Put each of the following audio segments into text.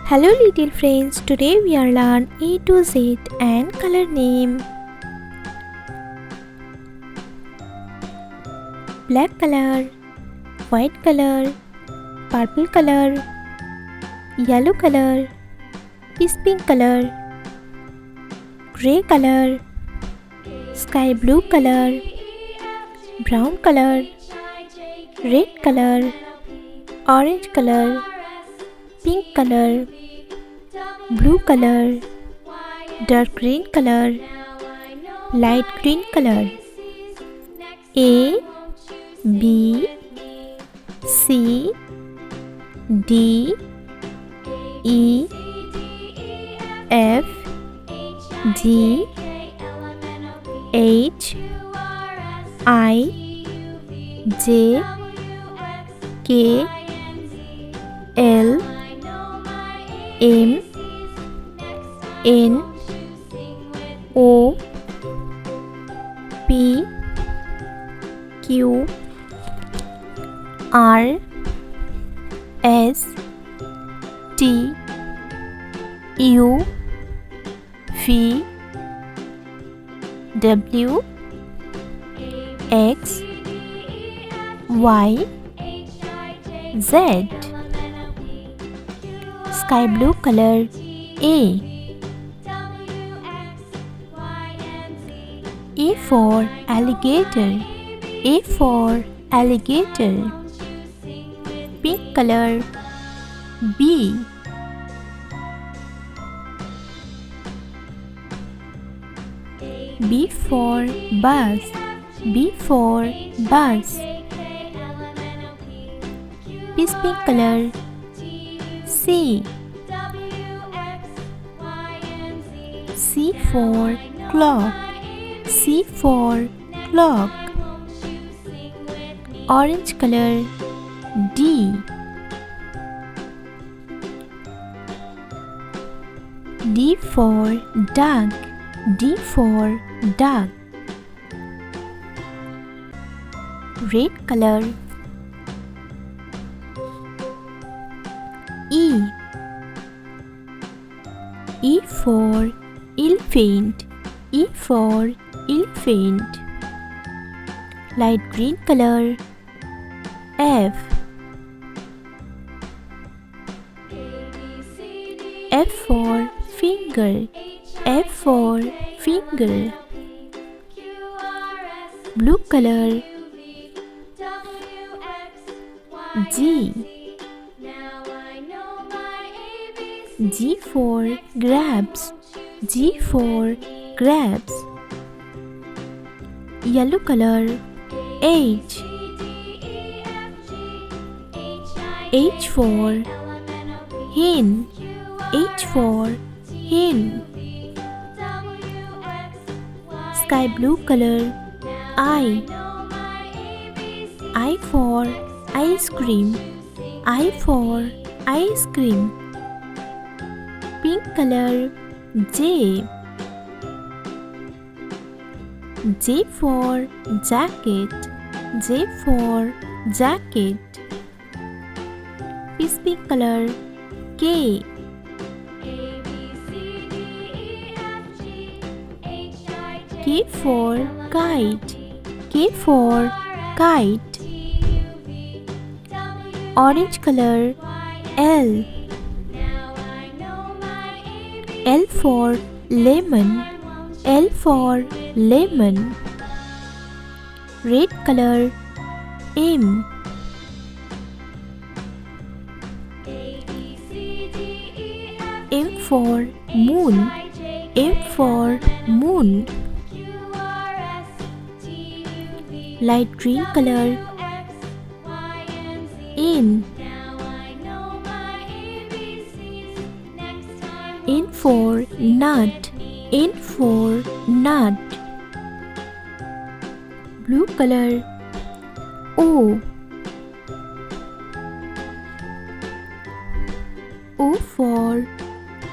Hello little friends, today we are learn A to Z and color name. Black color, white color, purple color, yellow color, peach pink color, grey color, sky blue color, brown color, red color, orange color, pink color, blue color, dark green color, light green color. A, B, C, D, E, F, G, H, I, J, K, L, M, N, O, P, Q, R, S, T, U, V, W, X, Y, Z. Sky blue color. A. A for alligator. A for alligator. Pink color. B. B for bus. B for bus. Peach pink color. C. C for clock. C for clock. Orange color. D. D for duck. D for duck. Red color. E. E for elephant. E for elephant. Light green color. F. F for finger. F for finger. Blue color. G. G for grapes. G for grapes. Yellow color. H. H for hen. H for hen. Sky blue color. I. I for ice cream. I for ice cream. Pink color. J. J for jacket. J for jacket. Peach pink color. K. K for kite. K for kite. Orange color. L. L for lemon. L for lemon. Red color. M. M for moon. M for moon. Light green color. N. N for nut. N for nut. Blue color. O. O for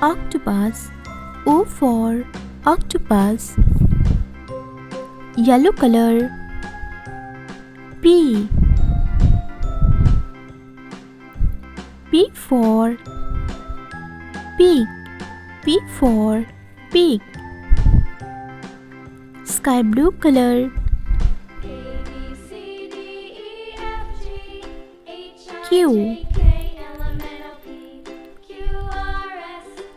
octopus. O for octopus. Yellow color. P. P for Pig. P for pig. Sky blue color. Q.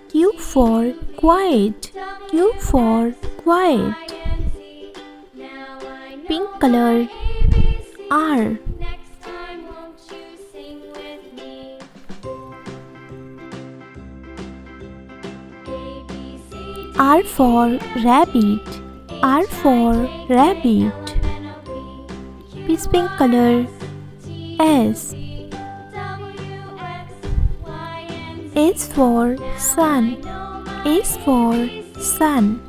Q for quiet. Q for quiet. Pink color. R. R for rabbit. R for rabbit. Peace pink color. S. S for sun. S for sun.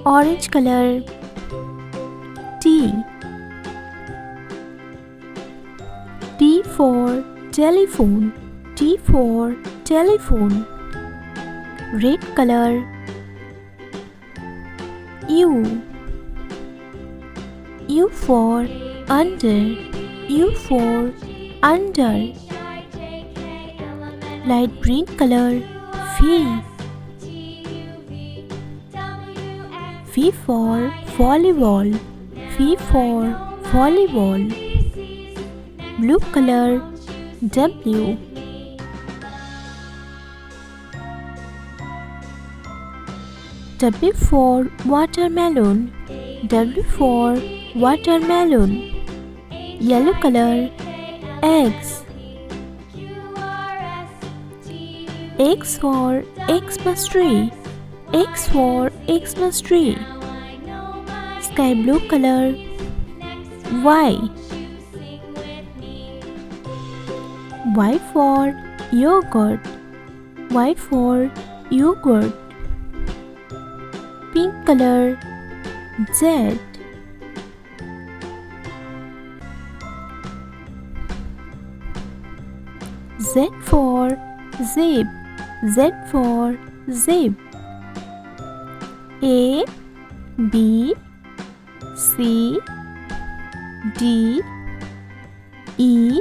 Orange color. T. T for telephone. T for telephone. Red color. U. U for under. U for under. Light green color. V. V for volleyball. V for volleyball. Blue color. W. W for watermelon. W for watermelon. Yellow color. X. X for Xmas tree. X for Xmas tree. Sky blue color. Y. Y for yogurt. Y for yogurt. Pink color. Z. Z for zip. Z for zip. A, B, C, D, E,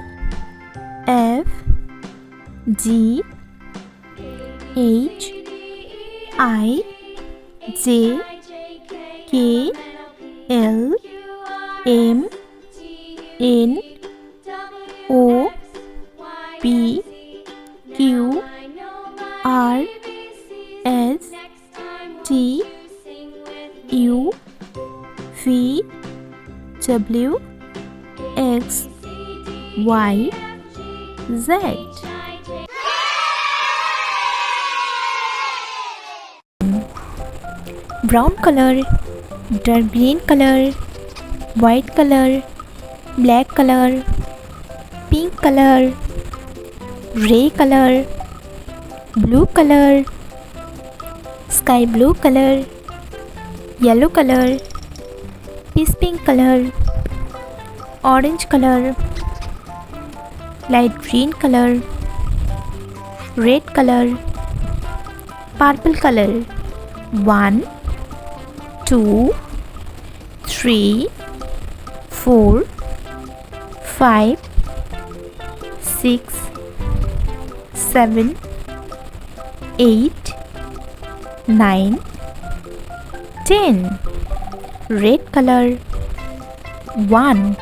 F, G, H, I, J, K, L, M, N, O, P, Q, R, S, T, U, V, W, X, Y, Z. Brown color, dark green color, white color, black color, pink color, gray color, blue color, sky blue color, yellow color, peace pink color, orange color, light green color, red color, purple color. 1, 2, 3, 4, 5, 6, 7, 8, 9, 10. Red color. 1,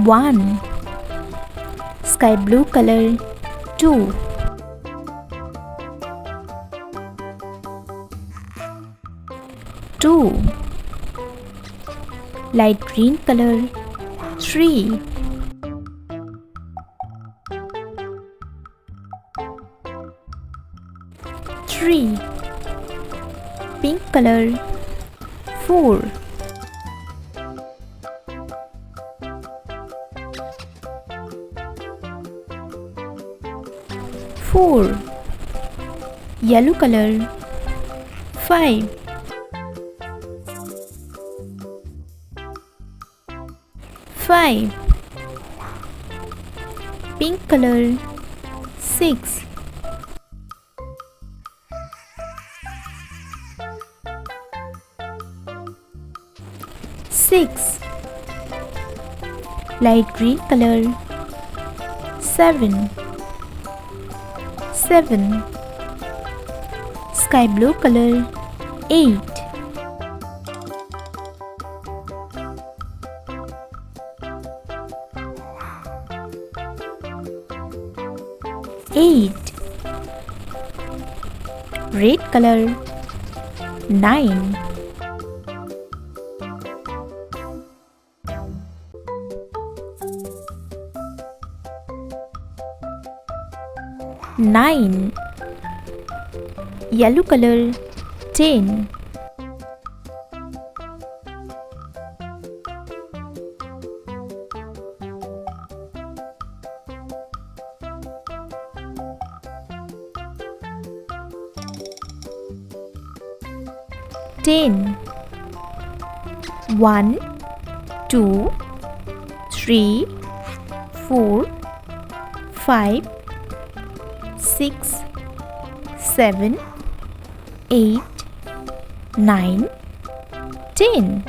1. Sky blue color. 2, 2. Light green color. 3, 3. Pink color. 4, 4. Yellow color. 5, 5. Pink color. 6, 6. Light green color. 7. 7. Sky blue color. 8. 8. Red color. 9. 9. Yellow color. 10. 10. 1, 2, 3, 4, 5, 6, 7, 8, 9, 10.